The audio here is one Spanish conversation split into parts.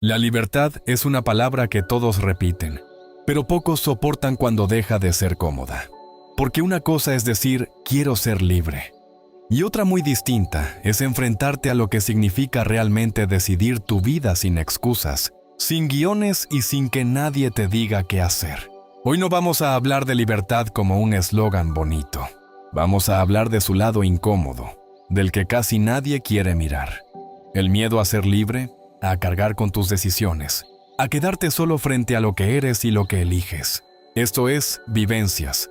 La libertad es una palabra que todos repiten, pero pocos soportan cuando deja de ser cómoda. Porque una cosa es decir, quiero ser libre. Y otra muy distinta es enfrentarte a lo que significa realmente decidir tu vida sin excusas, sin guiones y sin que nadie te diga qué hacer. Hoy no vamos a hablar de libertad como un eslogan bonito. Vamos a hablar de su lado incómodo, del que casi nadie quiere mirar. El miedo a ser libre, a cargar con tus decisiones, a quedarte solo frente a lo que eres y lo que eliges. Esto es Vivencias.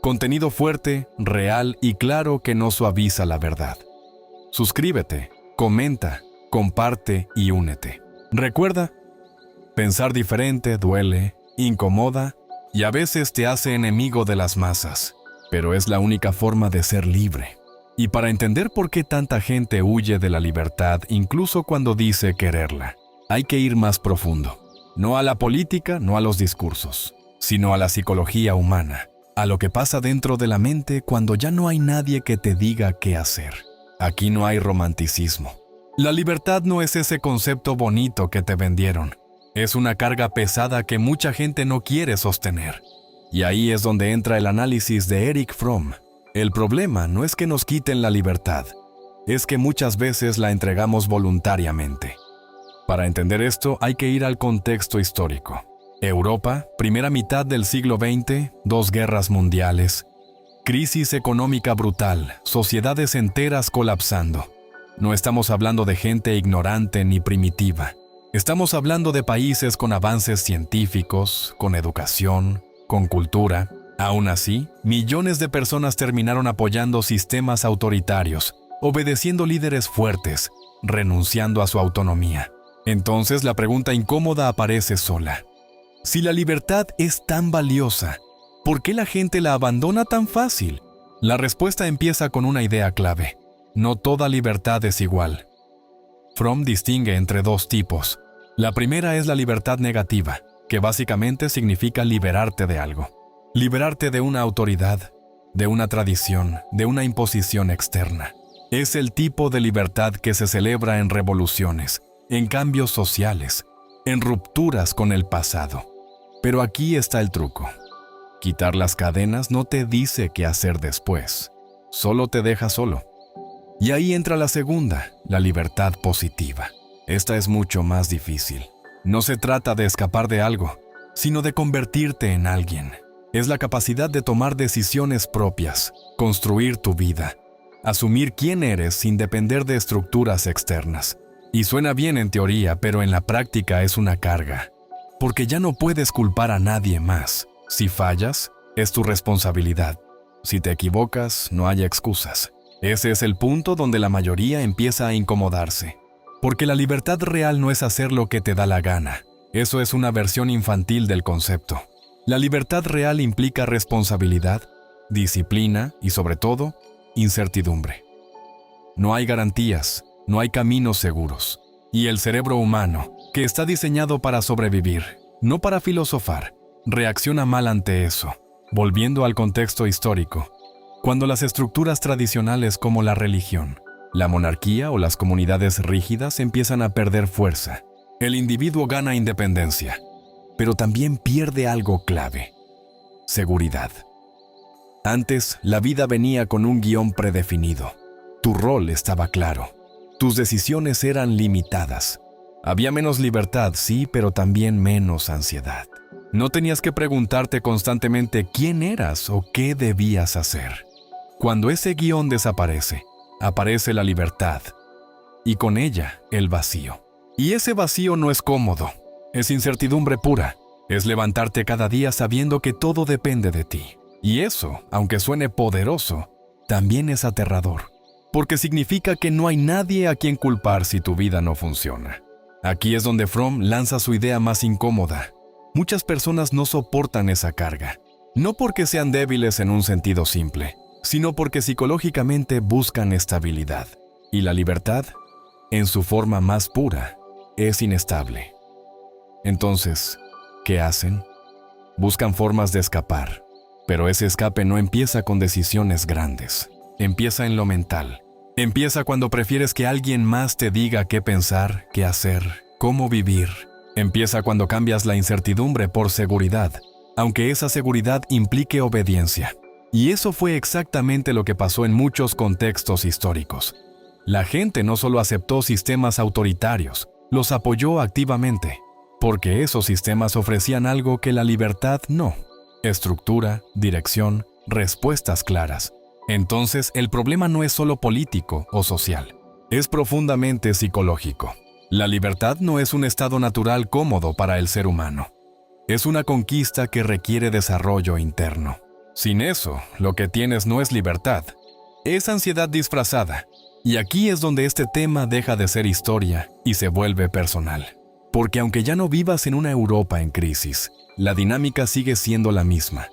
Contenido fuerte, real y claro que no suaviza la verdad. Suscríbete, comenta, comparte y únete. Recuerda, pensar diferente duele, incomoda y a veces te hace enemigo de las masas, pero es la única forma de ser libre. Y para entender por qué tanta gente huye de la libertad incluso cuando dice quererla, hay que ir más profundo. No a la política, no a los discursos, sino a la psicología humana, a lo que pasa dentro de la mente cuando ya no hay nadie que te diga qué hacer. Aquí no hay romanticismo. La libertad no es ese concepto bonito que te vendieron. Es una carga pesada que mucha gente no quiere sostener. Y ahí es donde entra el análisis de Erich Fromm. El problema no es que nos quiten la libertad, es que muchas veces la entregamos voluntariamente. Para entender esto hay que ir al contexto histórico. Europa, primera mitad del siglo XX, 2 guerras mundiales, crisis económica brutal, sociedades enteras colapsando. No estamos hablando de gente ignorante ni primitiva. Estamos hablando de países con avances científicos, con educación, con cultura. Aún así, millones de personas terminaron apoyando sistemas autoritarios, obedeciendo líderes fuertes, renunciando a su autonomía. Entonces la pregunta incómoda aparece sola. Si la libertad es tan valiosa, ¿por qué la gente la abandona tan fácil? La respuesta empieza con una idea clave. No toda libertad es igual. Fromm distingue entre 2 tipos. La primera es la libertad negativa, que básicamente significa liberarte de algo. Liberarte de una autoridad, de una tradición, de una imposición externa. Es el tipo de libertad que se celebra en revoluciones, en cambios sociales, en rupturas con el pasado. Pero aquí está el truco. Quitar las cadenas no te dice qué hacer después, solo te deja solo. Y ahí entra la segunda, la libertad positiva. Esta es mucho más difícil. No se trata de escapar de algo, sino de convertirte en alguien. Es la capacidad de tomar decisiones propias, construir tu vida, asumir quién eres sin depender de estructuras externas. Y suena bien en teoría, pero en la práctica es una carga. Porque ya no puedes culpar a nadie más. Si fallas, es tu responsabilidad. Si te equivocas, no hay excusas. Ese es el punto donde la mayoría empieza a incomodarse. Porque la libertad real no es hacer lo que te da la gana. Eso es una versión infantil del concepto. La libertad real implica responsabilidad, disciplina y, sobre todo, incertidumbre. No hay garantías, no hay caminos seguros. Y el cerebro humano, que está diseñado para sobrevivir, no para filosofar, reacciona mal ante eso. Volviendo al contexto histórico, cuando las estructuras tradicionales como la religión, la monarquía o las comunidades rígidas empiezan a perder fuerza, el individuo gana independencia, pero también pierde algo clave: seguridad. Antes, la vida venía con un guión predefinido. Tu rol estaba claro. Tus decisiones eran limitadas. Había menos libertad, sí, pero también menos ansiedad. No tenías que preguntarte constantemente quién eras o qué debías hacer. Cuando ese guión desaparece, aparece la libertad, y con ella el vacío. Y ese vacío no es cómodo, es incertidumbre pura. Es levantarte cada día sabiendo que todo depende de ti. Y eso, aunque suene poderoso, también es aterrador. Porque significa que no hay nadie a quien culpar si tu vida no funciona. Aquí es donde Fromm lanza su idea más incómoda. Muchas personas no soportan esa carga. No porque sean débiles en un sentido simple, sino porque psicológicamente buscan estabilidad. Y la libertad, en su forma más pura, es inestable. Entonces, ¿qué hacen? Buscan formas de escapar. Pero ese escape no empieza con decisiones grandes. Empieza en lo mental. Empieza cuando prefieres que alguien más te diga qué pensar, qué hacer, cómo vivir. Empieza cuando cambias la incertidumbre por seguridad, aunque esa seguridad implique obediencia. Y eso fue exactamente lo que pasó en muchos contextos históricos. La gente no solo aceptó sistemas autoritarios, los apoyó activamente, porque esos sistemas ofrecían algo que la libertad no: estructura, dirección, respuestas claras. Entonces, el problema no es solo político o social, es profundamente psicológico. La libertad no es un estado natural cómodo para el ser humano. Es una conquista que requiere desarrollo interno. Sin eso, lo que tienes no es libertad, es ansiedad disfrazada. Y aquí es donde este tema deja de ser historia y se vuelve personal. Porque aunque ya no vivas en una Europa en crisis, la dinámica sigue siendo la misma.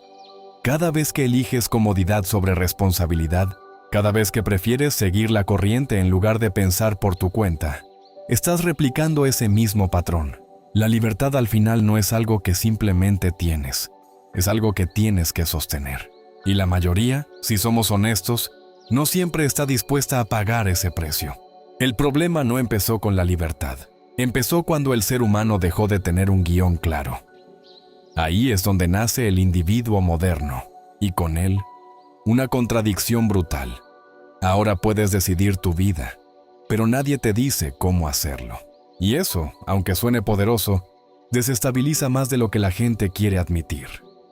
Cada vez que eliges comodidad sobre responsabilidad, cada vez que prefieres seguir la corriente en lugar de pensar por tu cuenta, estás replicando ese mismo patrón. La libertad al final no es algo que simplemente tienes, es algo que tienes que sostener. Y la mayoría, si somos honestos, no siempre está dispuesta a pagar ese precio. El problema no empezó con la libertad. Empezó cuando el ser humano dejó de tener un guión claro. Ahí es donde nace el individuo moderno, y con él, una contradicción brutal. Ahora puedes decidir tu vida, pero nadie te dice cómo hacerlo. Y eso, aunque suene poderoso, desestabiliza más de lo que la gente quiere admitir.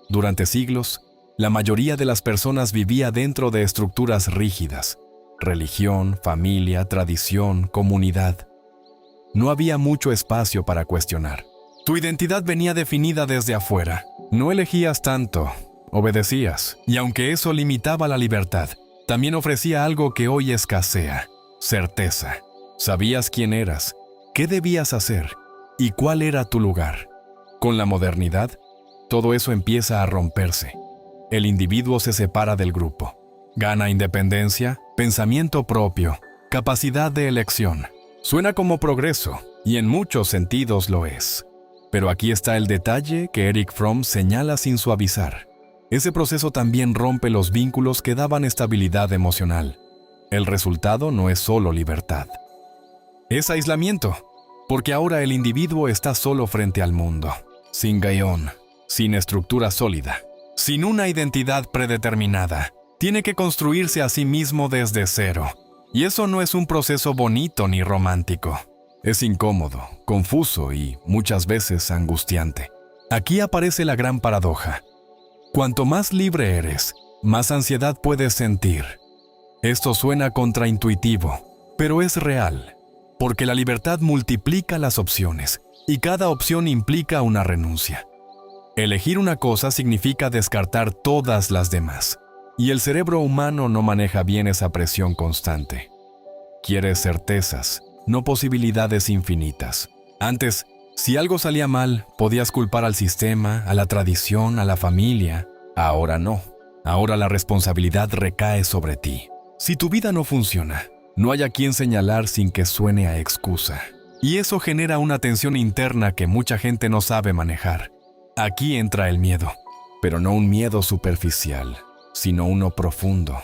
Durante siglos, la mayoría de las personas vivía dentro de estructuras rígidas: religión, familia, tradición, comunidad. No había mucho espacio para cuestionar. Tu identidad venía definida desde afuera. No elegías tanto, obedecías. Y aunque eso limitaba la libertad, también ofrecía algo que hoy escasea: certeza. Sabías quién eras, qué debías hacer y cuál era tu lugar. Con la modernidad, todo eso empieza a romperse. El individuo se separa del grupo. Gana independencia, pensamiento propio, capacidad de elección. Suena como progreso, y en muchos sentidos lo es. Pero aquí está el detalle que Erich Fromm señala sin suavizar. Ese proceso también rompe los vínculos que daban estabilidad emocional. El resultado no es solo libertad. Es aislamiento, porque ahora el individuo está solo frente al mundo, sin guión, sin estructura sólida, sin una identidad predeterminada. Tiene que construirse a sí mismo desde cero. Y eso no es un proceso bonito ni romántico. Es incómodo, confuso y, muchas veces, angustiante. Aquí aparece la gran paradoja. Cuanto más libre eres, más ansiedad puedes sentir. Esto suena contraintuitivo, pero es real, porque la libertad multiplica las opciones, y cada opción implica una renuncia. Elegir una cosa significa descartar todas las demás. Y el cerebro humano no maneja bien esa presión constante. Quiere certezas, no posibilidades infinitas. Antes, si algo salía mal, podías culpar al sistema, a la tradición, a la familia. Ahora no. Ahora la responsabilidad recae sobre ti. Si tu vida no funciona, no hay a quien señalar sin que suene a excusa. Y eso genera una tensión interna que mucha gente no sabe manejar. Aquí entra el miedo, pero no un miedo superficial, sino uno profundo.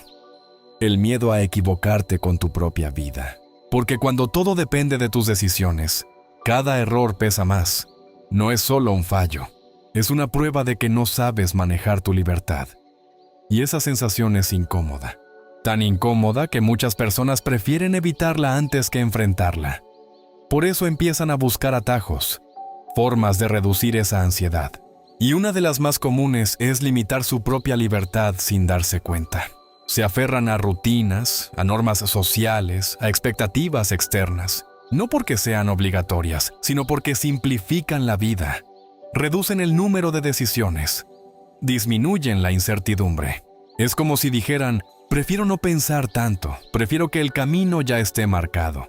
El miedo a equivocarte con tu propia vida. Porque cuando todo depende de tus decisiones, cada error pesa más. No es solo un fallo, es una prueba de que no sabes manejar tu libertad. Y esa sensación es incómoda. Tan incómoda que muchas personas prefieren evitarla antes que enfrentarla. Por eso empiezan a buscar atajos, formas de reducir esa ansiedad. Y una de las más comunes es limitar su propia libertad sin darse cuenta. Se aferran a rutinas, a normas sociales, a expectativas externas. No porque sean obligatorias, sino porque simplifican la vida. Reducen el número de decisiones. Disminuyen la incertidumbre. Es como si dijeran: prefiero no pensar tanto, prefiero que el camino ya esté marcado.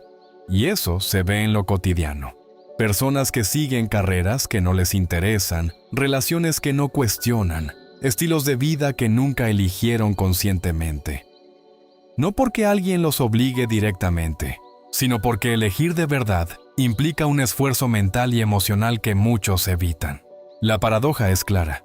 Y eso se ve en lo cotidiano. Personas que siguen carreras que no les interesan, relaciones que no cuestionan, estilos de vida que nunca eligieron conscientemente. No porque alguien los obligue directamente, sino porque elegir de verdad implica un esfuerzo mental y emocional que muchos evitan. La paradoja es clara.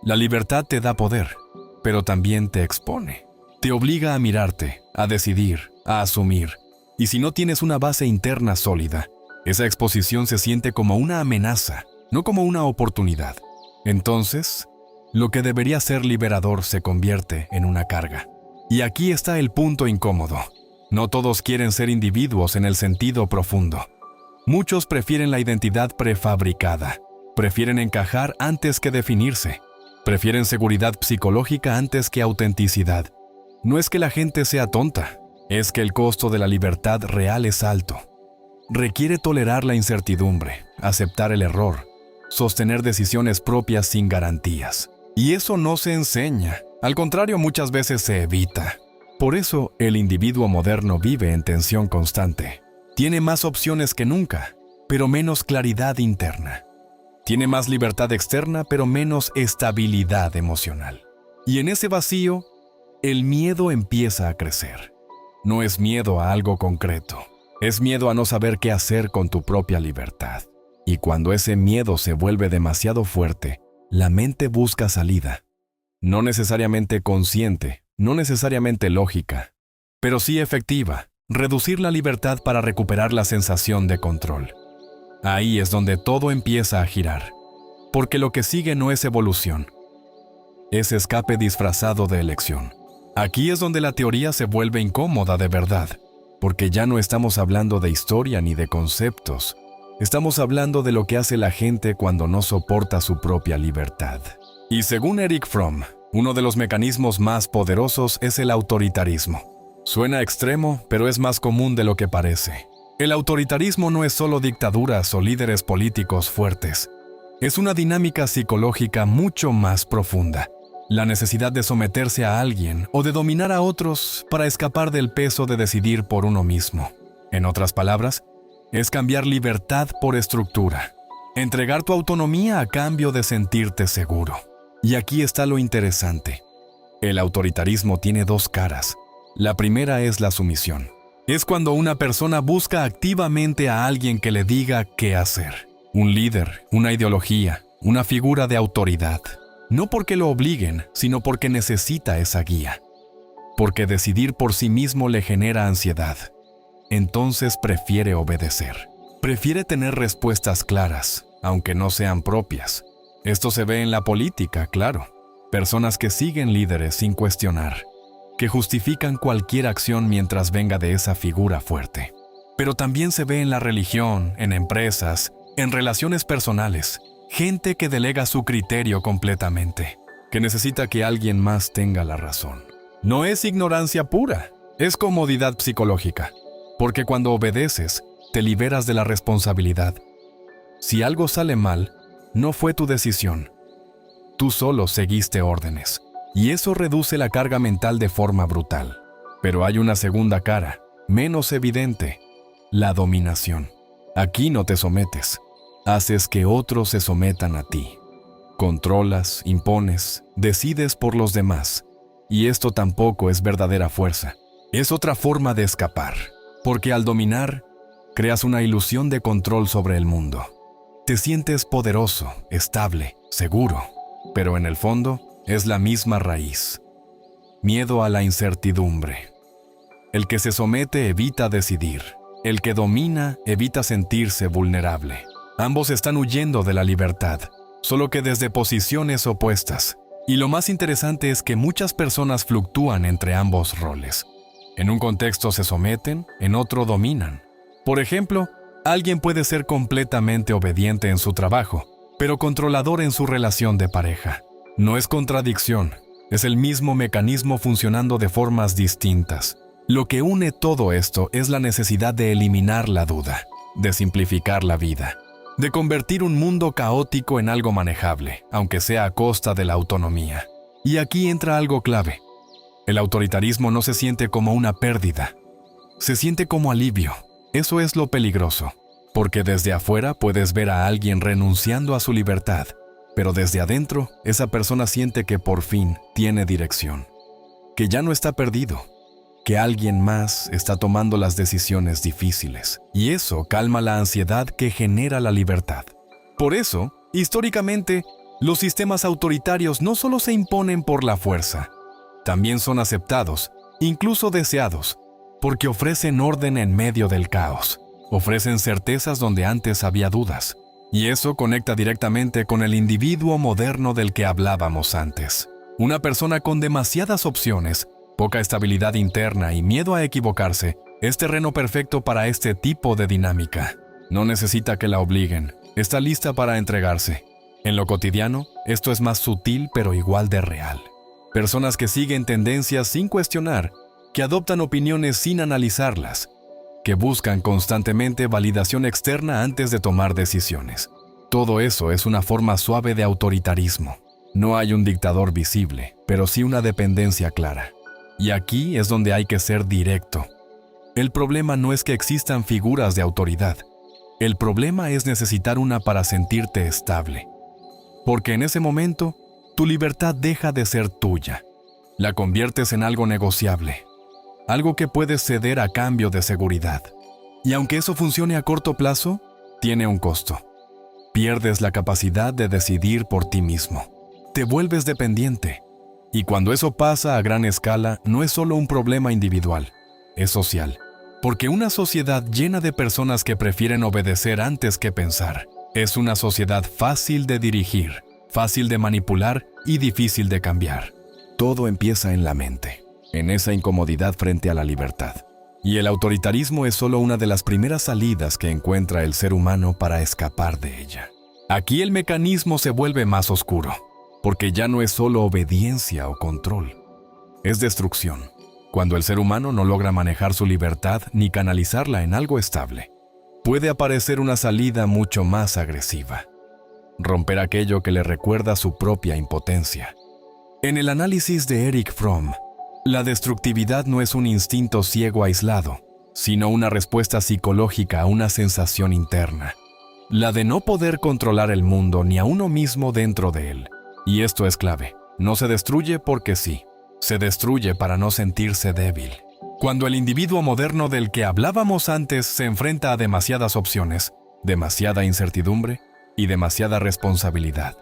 La libertad te da poder, pero también te expone. Te obliga a mirarte, a decidir, a asumir. Y si no tienes una base interna sólida, Esa exposición se siente como una amenaza, no como una oportunidad. Entonces, lo que debería ser liberador se convierte en una carga. Y aquí está el punto incómodo. No todos quieren ser individuos en el sentido profundo. Muchos prefieren la identidad prefabricada. Prefieren encajar antes que definirse. Prefieren seguridad psicológica antes que autenticidad. No es que la gente sea tonta, es que el costo de la libertad real es alto. Requiere tolerar la incertidumbre, aceptar el error, sostener decisiones propias sin garantías. Y eso no se enseña, al contrario, muchas veces se evita. Por eso, el individuo moderno vive en tensión constante. Tiene más opciones que nunca, pero menos claridad interna. Tiene más libertad externa, pero menos estabilidad emocional. Y en ese vacío, el miedo empieza a crecer. No es miedo a algo concreto, es miedo a no saber qué hacer con tu propia libertad. Y cuando ese miedo se vuelve demasiado fuerte, la mente busca salida. No necesariamente consciente, no necesariamente lógica, pero sí efectiva. Reducir la libertad para recuperar la sensación de control. Ahí es donde todo empieza a girar, porque lo que sigue no es evolución, es escape disfrazado de elección. Aquí es donde la teoría se vuelve incómoda de verdad, porque ya no estamos hablando de historia ni de conceptos, estamos hablando de lo que hace la gente cuando no soporta su propia libertad. Y según Erich Fromm, uno de los mecanismos más poderosos es el autoritarismo. Suena extremo, pero es más común de lo que parece. El autoritarismo no es solo dictaduras o líderes políticos fuertes. Es una dinámica psicológica mucho más profunda. La necesidad de someterse a alguien o de dominar a otros para escapar del peso de decidir por uno mismo. En otras palabras, es cambiar libertad por estructura. Entregar tu autonomía a cambio de sentirte seguro. Y aquí está lo interesante. El autoritarismo tiene dos caras. La primera es la sumisión. Es cuando una persona busca activamente a alguien que le diga qué hacer. Un líder, una ideología, una figura de autoridad. No porque lo obliguen, sino porque necesita esa guía. Porque decidir por sí mismo le genera ansiedad. Entonces prefiere obedecer. Prefiere tener respuestas claras, aunque no sean propias. Esto se ve en la política, claro. Personas que siguen líderes sin cuestionar, que justifican cualquier acción mientras venga de esa figura fuerte. Pero también se ve en la religión, en empresas, en relaciones personales, gente que delega su criterio completamente, que necesita que alguien más tenga la razón. No es ignorancia pura, es comodidad psicológica, porque cuando obedeces, te liberas de la responsabilidad. Si algo sale mal, no fue tu decisión. Tú solo seguiste órdenes. Y eso reduce la carga mental de forma brutal. Pero hay una segunda cara, menos evidente, la dominación. Aquí no te sometes, haces que otros se sometan a ti. Controlas, impones, decides por los demás. Y esto tampoco es verdadera fuerza. Es otra forma de escapar, porque al dominar, creas una ilusión de control sobre el mundo. Te sientes poderoso, estable, seguro, pero en el fondo, es la misma raíz. Miedo a la incertidumbre. El que se somete evita decidir. El que domina evita sentirse vulnerable. Ambos están huyendo de la libertad, solo que desde posiciones opuestas. Y lo más interesante es que muchas personas fluctúan entre ambos roles. En un contexto se someten, en otro dominan. Por ejemplo, alguien puede ser completamente obediente en su trabajo, pero controlador en su relación de pareja. No es contradicción, es el mismo mecanismo funcionando de formas distintas. Lo que une todo esto es la necesidad de eliminar la duda, de simplificar la vida, de convertir un mundo caótico en algo manejable, aunque sea a costa de la autonomía. Y aquí entra algo clave. El autoritarismo no se siente como una pérdida, se siente como alivio. Eso es lo peligroso, porque desde afuera puedes ver a alguien renunciando a su libertad, pero desde adentro, esa persona siente que por fin tiene dirección, que ya no está perdido, que alguien más está tomando las decisiones difíciles. Y eso calma la ansiedad que genera la libertad. Por eso, históricamente, los sistemas autoritarios no solo se imponen por la fuerza, también son aceptados, incluso deseados, porque ofrecen orden en medio del caos. ofrecen certezas donde antes había dudas. Y eso conecta directamente con el individuo moderno del que hablábamos antes. Una persona con demasiadas opciones, poca estabilidad interna y miedo a equivocarse, es terreno perfecto para este tipo de dinámica. No necesita que la obliguen, está lista para entregarse. En lo cotidiano, esto es más sutil pero igual de real. Personas que siguen tendencias sin cuestionar, que adoptan opiniones sin analizarlas, que buscan constantemente validación externa antes de tomar decisiones. Todo eso es una forma suave de autoritarismo. No hay un dictador visible, pero sí una dependencia clara. Y aquí es donde hay que ser directo. El problema no es que existan figuras de autoridad. El problema es necesitar una para sentirte estable. Porque en ese momento, tu libertad deja de ser tuya. La conviertes en algo negociable. Algo que puedes ceder a cambio de seguridad. Y aunque eso funcione a corto plazo, tiene un costo. Pierdes la capacidad de decidir por ti mismo. Te vuelves dependiente. Y cuando eso pasa a gran escala, no es solo un problema individual, es social. Porque una sociedad llena de personas que prefieren obedecer antes que pensar, es una sociedad fácil de dirigir, fácil de manipular y difícil de cambiar. Todo empieza en la mente, en esa incomodidad frente a la libertad. Y el autoritarismo es solo una de las primeras salidas que encuentra el ser humano para escapar de ella. Aquí el mecanismo se vuelve más oscuro, porque ya no es solo obediencia o control, es destrucción. Cuando el ser humano no logra manejar su libertad ni canalizarla en algo estable, puede aparecer una salida mucho más agresiva. Romper aquello que le recuerda su propia impotencia. En el análisis de Erich Fromm, la destructividad no es un instinto ciego aislado, sino una respuesta psicológica a una sensación interna. La de no poder controlar el mundo ni a uno mismo dentro de él. Y esto es clave. No se destruye porque sí. Se destruye para no sentirse débil. Cuando el individuo moderno del que hablábamos antes se enfrenta a demasiadas opciones, demasiada incertidumbre y demasiada responsabilidad,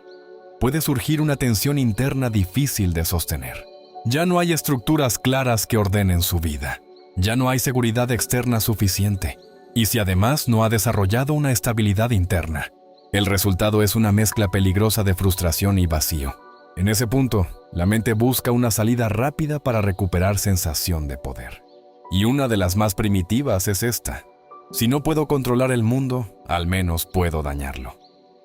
puede surgir una tensión interna difícil de sostener. Ya no hay estructuras claras que ordenen su vida. Ya no hay seguridad externa suficiente. Y si además no ha desarrollado una estabilidad interna, el resultado es una mezcla peligrosa de frustración y vacío. En ese punto, la mente busca una salida rápida para recuperar sensación de poder. Y una de las más primitivas es esta. Si no puedo controlar el mundo, al menos puedo dañarlo.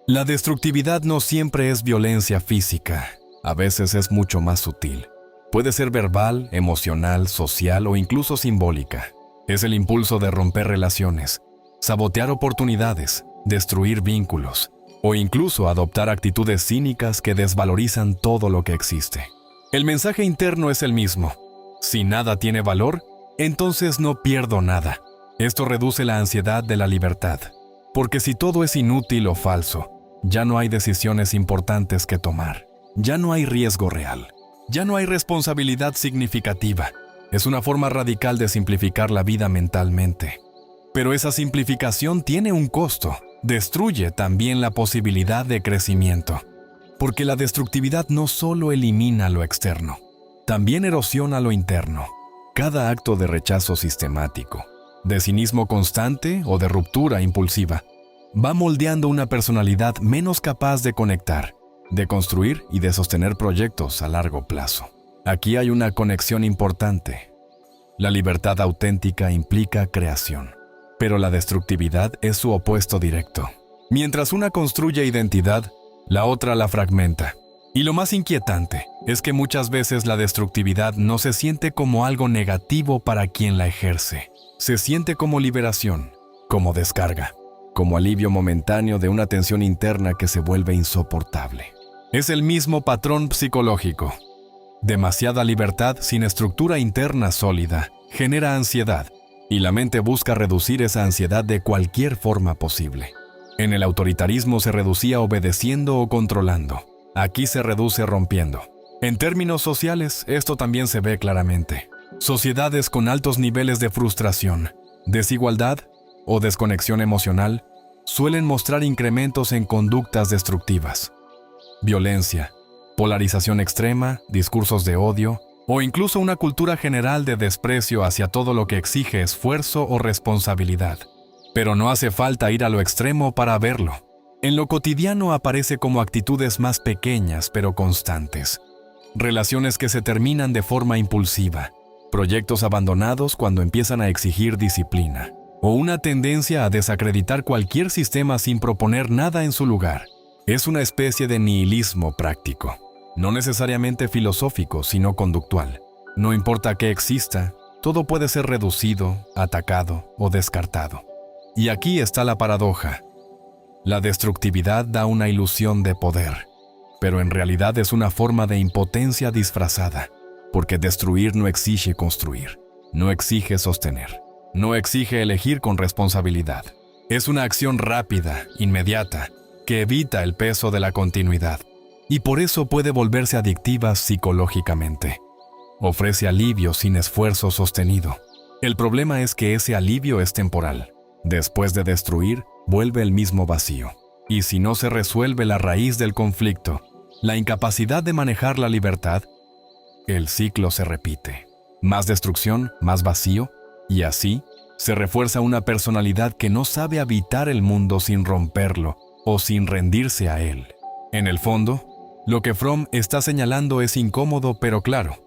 La destructividad no siempre es violencia física. A veces es mucho más sutil. Puede ser verbal, emocional, social o incluso simbólica. Es el impulso de romper relaciones, sabotear oportunidades, destruir vínculos, o incluso adoptar actitudes cínicas que desvalorizan todo lo que existe. El mensaje interno es el mismo. Si nada tiene valor, entonces no pierdo nada. Esto reduce la ansiedad de la libertad, porque si todo es inútil o falso, ya no hay decisiones importantes que tomar. Ya no hay riesgo real. Ya no hay responsabilidad significativa. Es una forma radical de simplificar la vida mentalmente. Pero esa simplificación tiene un costo. Destruye también la posibilidad de crecimiento. Porque la destructividad no solo elimina lo externo, también erosiona lo interno. Cada acto de rechazo sistemático, de cinismo constante o de ruptura impulsiva, va moldeando una personalidad menos capaz de conectar, de construir y de sostener proyectos a largo plazo. Aquí hay una conexión importante. La libertad auténtica implica creación, pero la destructividad es su opuesto directo. Mientras una construye identidad, la otra la fragmenta. Y lo más inquietante es que muchas veces la destructividad no se siente como algo negativo para quien la ejerce. Se siente como liberación, como descarga, como alivio momentáneo de una tensión interna que se vuelve insoportable. Es el mismo patrón psicológico. Demasiada libertad sin estructura interna sólida genera ansiedad, y la mente busca reducir esa ansiedad de cualquier forma posible. En el autoritarismo se reducía obedeciendo o controlando. Aquí se reduce rompiendo. En términos sociales, esto también se ve claramente. Sociedades con altos niveles de frustración, desigualdad o desconexión emocional suelen mostrar incrementos en conductas destructivas. Violencia, polarización extrema, discursos de odio o incluso una cultura general de desprecio hacia todo lo que exige esfuerzo o responsabilidad. Pero no hace falta ir a lo extremo para verlo. En lo cotidiano aparece como actitudes más pequeñas pero constantes. Relaciones que se terminan de forma impulsiva, proyectos abandonados cuando empiezan a exigir disciplina, o una tendencia a desacreditar cualquier sistema sin proponer nada en su lugar. Es una especie de nihilismo práctico, no necesariamente filosófico, sino conductual. No importa qué exista, todo puede ser reducido, atacado o descartado. Y aquí está la paradoja. La destructividad da una ilusión de poder, pero en realidad es una forma de impotencia disfrazada, porque destruir no exige construir, no exige sostener, no exige elegir con responsabilidad. Es una acción rápida, inmediata, que evita el peso de la continuidad, y por eso puede volverse adictiva psicológicamente. Ofrece alivio sin esfuerzo sostenido. El problema es que ese alivio es temporal. Después de destruir, vuelve el mismo vacío. Y si no se resuelve la raíz del conflicto, la incapacidad de manejar la libertad, el ciclo se repite. Más destrucción, más vacío, y así se refuerza una personalidad que no sabe habitar el mundo sin romperlo o sin rendirse a él. En el fondo, lo que Fromm está señalando es incómodo pero claro.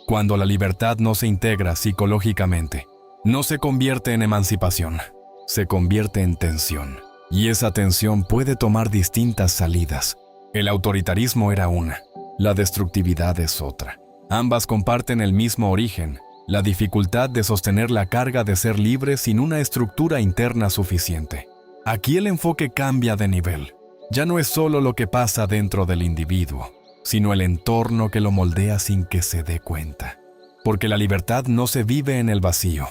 Cuando la libertad no se integra psicológicamente, no se convierte en emancipación, se convierte en tensión. Y esa tensión puede tomar distintas salidas. El autoritarismo era una, la destructividad es otra. Ambas comparten el mismo origen, la dificultad de sostener la carga de ser libre sin una estructura interna suficiente. Aquí el enfoque cambia de nivel. Ya no es solo lo que pasa dentro del individuo, sino el entorno que lo moldea sin que se dé cuenta. Porque la libertad no se vive en el vacío.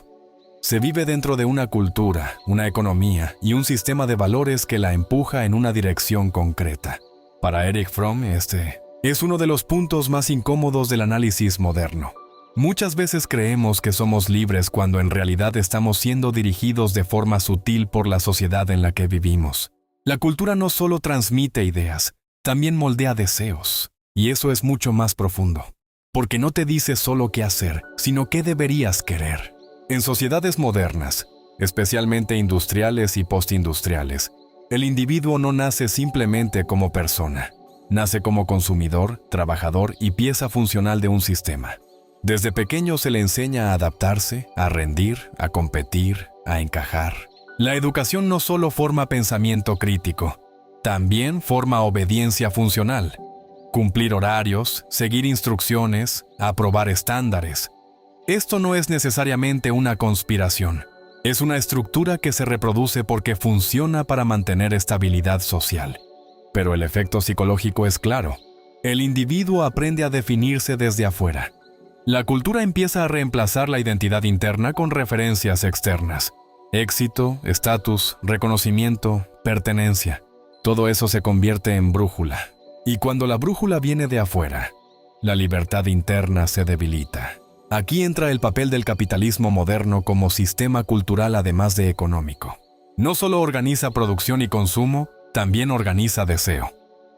Se vive dentro de una cultura, una economía y un sistema de valores que la empuja en una dirección concreta. Para Erich Fromm, este es uno de los puntos más incómodos del análisis moderno. Muchas veces creemos que somos libres cuando en realidad estamos siendo dirigidos de forma sutil por la sociedad en la que vivimos. La cultura no solo transmite ideas, también moldea deseos. Y eso es mucho más profundo. Porque no te dice solo qué hacer, sino qué deberías querer. En sociedades modernas, especialmente industriales y postindustriales, el individuo no nace simplemente como persona. Nace como consumidor, trabajador y pieza funcional de un sistema. Desde pequeño se le enseña a adaptarse, a rendir, a competir, a encajar. La educación no solo forma pensamiento crítico, también forma obediencia funcional. Cumplir horarios, seguir instrucciones, aprobar estándares. Esto no es necesariamente una conspiración. Es una estructura que se reproduce porque funciona para mantener estabilidad social. Pero el efecto psicológico es claro. El individuo aprende a definirse desde afuera. La cultura empieza a reemplazar la identidad interna con referencias externas. Éxito, estatus, reconocimiento, pertenencia. Todo eso se convierte en brújula. Y cuando la brújula viene de afuera, la libertad interna se debilita. Aquí entra el papel del capitalismo moderno como sistema cultural además de económico. No solo organiza producción y consumo, también organiza deseo.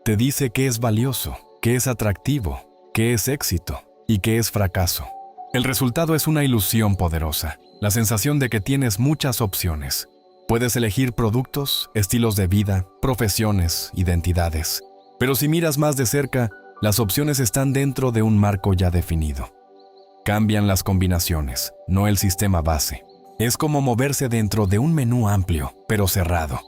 Te dice qué es valioso, qué es atractivo, qué es éxito y qué es fracaso. El resultado es una ilusión poderosa, la sensación de que tienes muchas opciones. Puedes elegir productos, estilos de vida, profesiones, identidades. Pero si miras más de cerca, las opciones están dentro de un marco ya definido. Cambian las combinaciones, no el sistema base. Es como moverse dentro de un menú amplio, pero cerrado.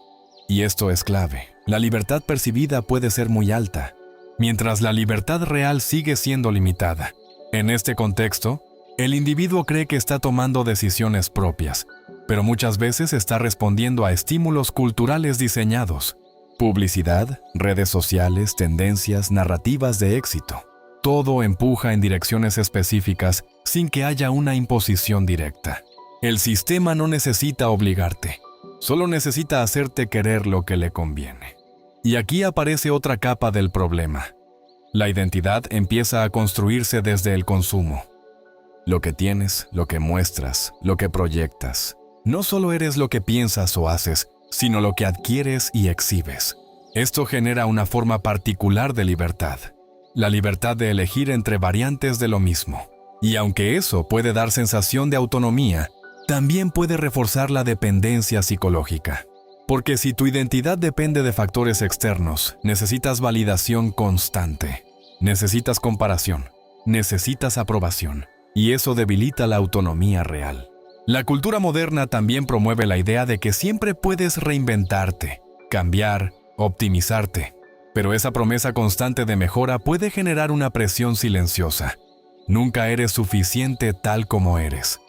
Y esto es clave. La libertad percibida puede ser muy alta, mientras la libertad real sigue siendo limitada. En este contexto, el individuo cree que está tomando decisiones propias, pero muchas veces está respondiendo a estímulos culturales diseñados. Publicidad, redes sociales, tendencias, narrativas de éxito. Todo empuja en direcciones específicas sin que haya una imposición directa. El sistema no necesita obligarte, solo necesita hacerte querer lo que le conviene. Y aquí aparece otra capa del problema. La identidad empieza a construirse desde el consumo. Lo que tienes, lo que muestras, lo que proyectas. No solo eres lo que piensas o haces, sino lo que adquieres y exhibes. Esto genera una forma particular de libertad. La libertad de elegir entre variantes de lo mismo. Y aunque eso puede dar sensación de autonomía, también puede reforzar la dependencia psicológica. Porque si tu identidad depende de factores externos, necesitas validación constante, necesitas comparación, necesitas aprobación, y eso debilita la autonomía real. La cultura moderna también promueve la idea de que siempre puedes reinventarte, cambiar, optimizarte, pero esa promesa constante de mejora puede generar una presión silenciosa. Nunca eres suficiente tal como eres.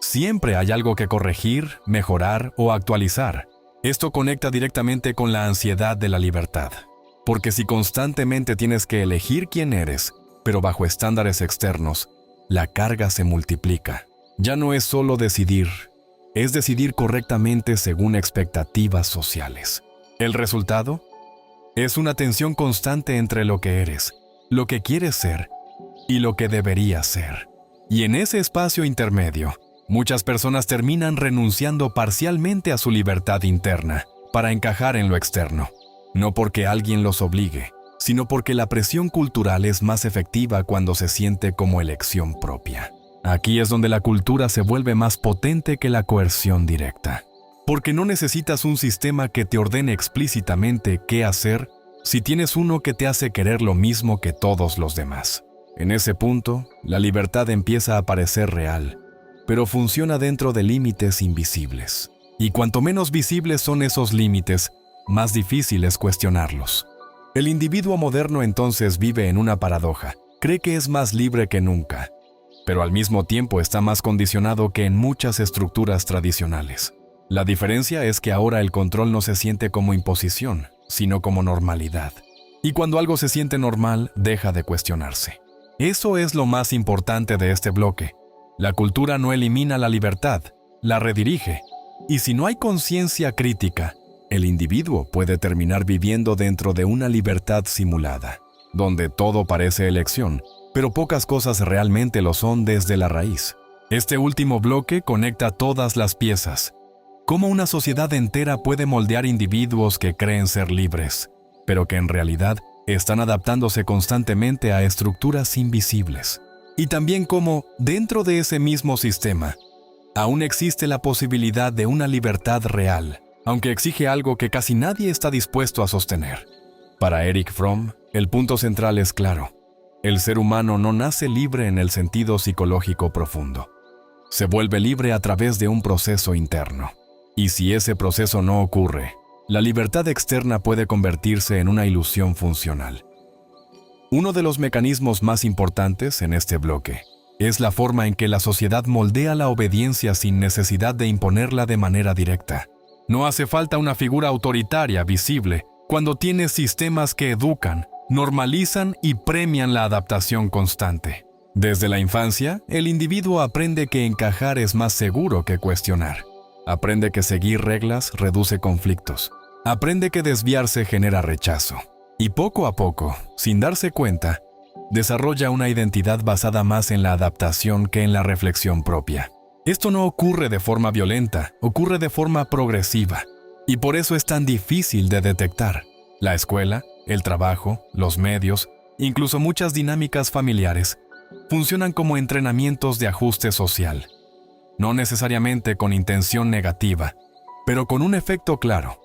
Siempre hay algo que corregir, mejorar o actualizar. Esto conecta directamente con la ansiedad de la libertad. Porque si constantemente tienes que elegir quién eres, pero bajo estándares externos, la carga se multiplica. Ya no es solo decidir, es decidir correctamente según expectativas sociales. ¿El resultado? Es una tensión constante entre lo que eres, lo que quieres ser y lo que deberías ser. Y en ese espacio intermedio, muchas personas terminan renunciando parcialmente a su libertad interna para encajar en lo externo. No porque alguien los obligue, sino porque la presión cultural es más efectiva cuando se siente como elección propia. Aquí es donde la cultura se vuelve más potente que la coerción directa. Porque no necesitas un sistema que te ordene explícitamente qué hacer si tienes uno que te hace querer lo mismo que todos los demás. En ese punto, la libertad empieza a parecer real, pero funciona dentro de límites invisibles. Y cuanto menos visibles son esos límites, más difícil es cuestionarlos. El individuo moderno entonces vive en una paradoja. Cree que es más libre que nunca, pero al mismo tiempo está más condicionado que en muchas estructuras tradicionales. La diferencia es que ahora el control no se siente como imposición, sino como normalidad. Y cuando algo se siente normal, deja de cuestionarse. Eso es lo más importante de este bloque. La cultura no elimina la libertad, la redirige. Y si no hay conciencia crítica, el individuo puede terminar viviendo dentro de una libertad simulada, donde todo parece elección, pero pocas cosas realmente lo son desde la raíz. Este último bloque conecta todas las piezas. Cómo una sociedad entera puede moldear individuos que creen ser libres, pero que en realidad están adaptándose constantemente a estructuras invisibles. Y también cómo, dentro de ese mismo sistema, aún existe la posibilidad de una libertad real, aunque exige algo que casi nadie está dispuesto a sostener. Para Erich Fromm, el punto central es claro. El ser humano no nace libre en el sentido psicológico profundo. Se vuelve libre a través de un proceso interno. Y si ese proceso no ocurre, la libertad externa puede convertirse en una ilusión funcional. Uno de los mecanismos más importantes en este bloque es la forma en que la sociedad moldea la obediencia sin necesidad de imponerla de manera directa. No hace falta una figura autoritaria visible cuando tienes sistemas que educan, normalizan y premian la adaptación constante. Desde la infancia, el individuo aprende que encajar es más seguro que cuestionar. Aprende que seguir reglas reduce conflictos. Aprende que desviarse genera rechazo. Y poco a poco, sin darse cuenta, desarrolla una identidad basada más en la adaptación que en la reflexión propia. Esto no ocurre de forma violenta, ocurre de forma progresiva. Y por eso es tan difícil de detectar. La escuela, el trabajo, los medios, incluso muchas dinámicas familiares, funcionan como entrenamientos de ajuste social. No necesariamente con intención negativa, pero con un efecto claro.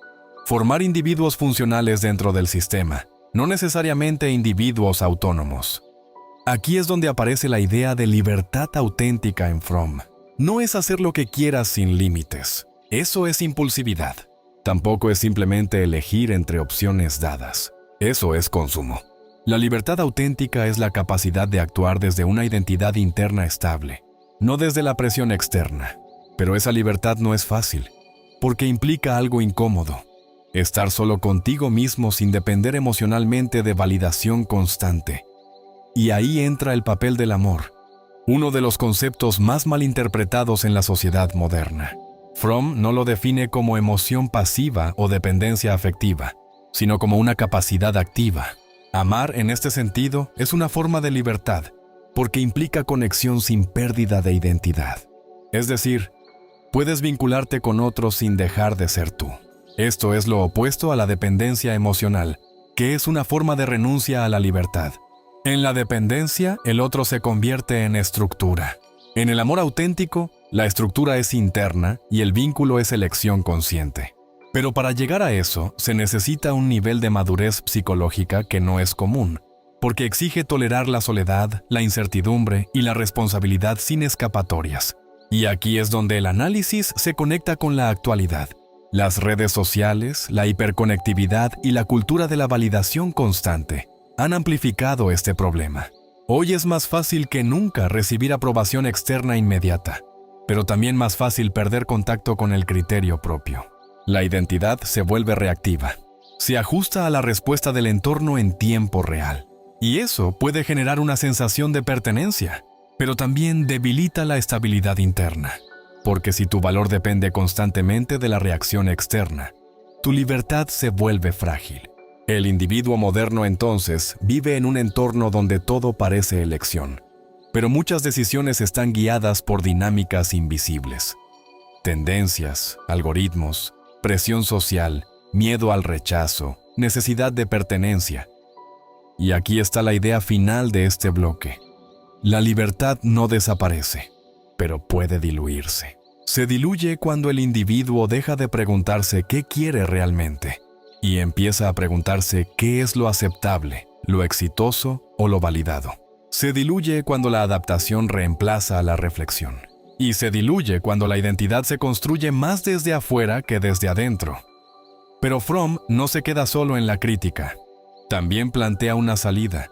Formar individuos funcionales dentro del sistema, no necesariamente individuos autónomos. Aquí es donde aparece la idea de libertad auténtica en Fromm. No es hacer lo que quieras sin límites. Eso es impulsividad. Tampoco es simplemente elegir entre opciones dadas. Eso es consumo. La libertad auténtica es la capacidad de actuar desde una identidad interna estable, no desde la presión externa. Pero esa libertad no es fácil, porque implica algo incómodo. Estar solo contigo mismo sin depender emocionalmente de validación constante. Y ahí entra el papel del amor, uno de los conceptos más malinterpretados en la sociedad moderna. Fromm no lo define como emoción pasiva o dependencia afectiva, sino como una capacidad activa. Amar, en este sentido, es una forma de libertad, porque implica conexión sin pérdida de identidad. Es decir, puedes vincularte con otros sin dejar de ser tú. Esto es lo opuesto a la dependencia emocional, que es una forma de renuncia a la libertad. En la dependencia, el otro se convierte en estructura. En el amor auténtico, La estructura es interna y el vínculo es elección consciente. Pero para llegar a eso, se necesita un nivel de madurez psicológica que no es común, porque exige tolerar la soledad, la incertidumbre y la responsabilidad sin escapatorias. Y aquí es donde el análisis se conecta con la actualidad. Las redes sociales, la hiperconectividad y la cultura de la validación constante han amplificado este problema. Hoy es más fácil que nunca recibir aprobación externa inmediata, pero también más fácil perder contacto con el criterio propio. La identidad se vuelve reactiva. Se ajusta a la respuesta del entorno en tiempo real. Y eso puede generar una sensación de pertenencia, pero también debilita la estabilidad interna. Porque si tu valor depende constantemente de la reacción externa, tu libertad se vuelve frágil. El individuo moderno entonces vive en un entorno donde todo parece elección, pero muchas decisiones están guiadas por dinámicas invisibles. Tendencias, algoritmos, presión social, miedo al rechazo, necesidad de pertenencia. Y aquí está la idea final de este bloque. La libertad no desaparece, pero puede diluirse. Se diluye cuando el individuo deja de preguntarse qué quiere realmente y empieza a preguntarse qué es lo aceptable, lo exitoso o lo validado. Se diluye cuando la adaptación reemplaza a la reflexión. Y se diluye cuando la identidad se construye más desde afuera que desde adentro. Pero Fromm no se queda solo en la crítica. También plantea una salida.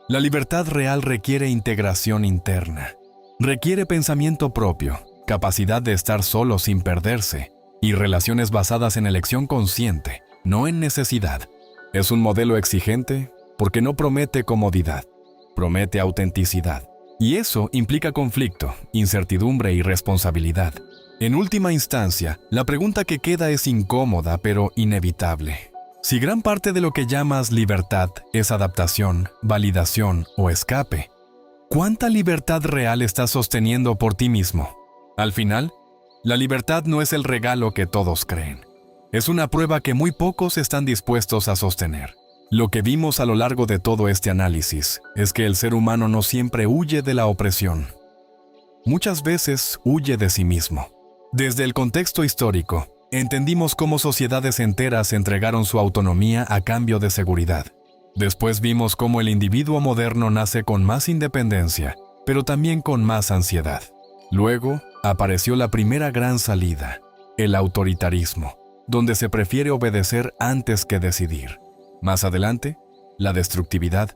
La libertad real requiere integración interna. Requiere pensamiento propio, capacidad de estar solo sin perderse, y relaciones basadas en elección consciente, no en necesidad. Es un modelo exigente porque no promete comodidad, promete autenticidad. Y eso implica conflicto, incertidumbre y responsabilidad. En última instancia, la pregunta que queda es incómoda pero inevitable. Si gran parte de lo que llamas libertad es adaptación, validación o escape, ¿cuánta libertad real estás sosteniendo por ti mismo? Al final, la libertad no es el regalo que todos creen. Es una prueba que muy pocos están dispuestos a sostener. Lo que vimos a lo largo de todo este análisis es que el ser humano no siempre huye de la opresión. Muchas veces huye de sí mismo. Desde el contexto histórico, entendimos cómo sociedades enteras entregaron su autonomía a cambio de seguridad. Después vimos cómo el individuo moderno nace con más independencia, pero también con más ansiedad. Luego, apareció la primera gran salida, el autoritarismo, donde se prefiere obedecer antes que decidir. Más adelante, la destructividad,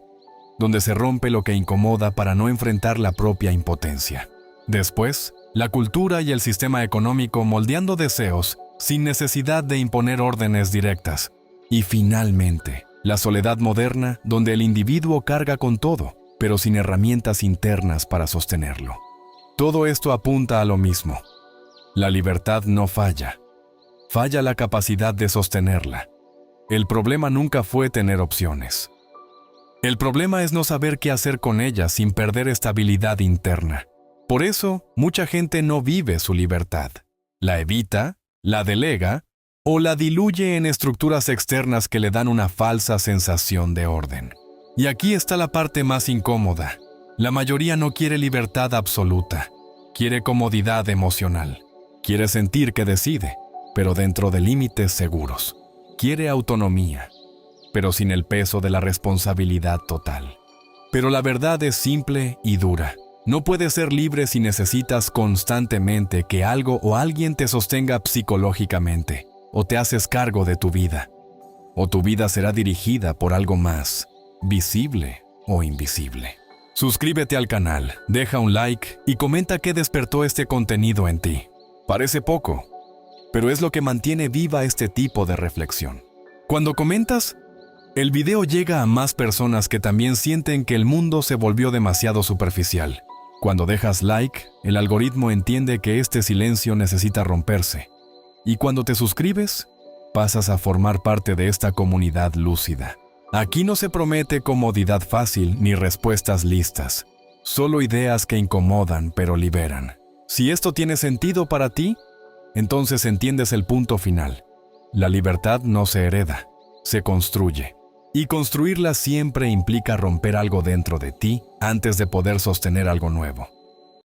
donde se rompe lo que incomoda para no enfrentar la propia impotencia. Después, la cultura y el sistema económico moldeando deseos sin necesidad de imponer órdenes directas. Y finalmente, la soledad moderna, donde el individuo carga con todo, pero sin herramientas internas para sostenerlo. Todo esto apunta a lo mismo. La libertad no falla. Falla la capacidad de sostenerla. El problema nunca fue tener opciones. El problema es no saber qué hacer con ellas sin perder estabilidad interna. Por eso, mucha gente no vive su libertad. La evita, la delega o la diluye en estructuras externas que le dan una falsa sensación de orden. Y aquí está la parte más incómoda. La mayoría no quiere libertad absoluta. Quiere comodidad emocional. Quiere sentir que decide, pero dentro de límites seguros. Quiere autonomía, pero sin el peso de la responsabilidad total. Pero la verdad es simple y dura. No puedes ser libre si necesitas constantemente que algo o alguien te sostenga psicológicamente, o te haces cargo de tu vida. O tu vida será dirigida por algo más, visible o invisible. Suscríbete al canal, deja un like y comenta qué despertó este contenido en ti. Parece poco, pero es lo que mantiene viva este tipo de reflexión. Cuando comentas, el video llega a más personas que también sienten que el mundo se volvió demasiado superficial. Cuando dejas like, el algoritmo entiende que este silencio necesita romperse. Y cuando te suscribes, pasas a formar parte de esta comunidad lúcida. Aquí no se promete comodidad fácil ni respuestas listas, solo ideas que incomodan pero liberan. Si esto tiene sentido para ti, entonces entiendes el punto final. La libertad no se hereda, se construye. Y construirla siempre implica romper algo dentro de ti antes de poder sostener algo nuevo.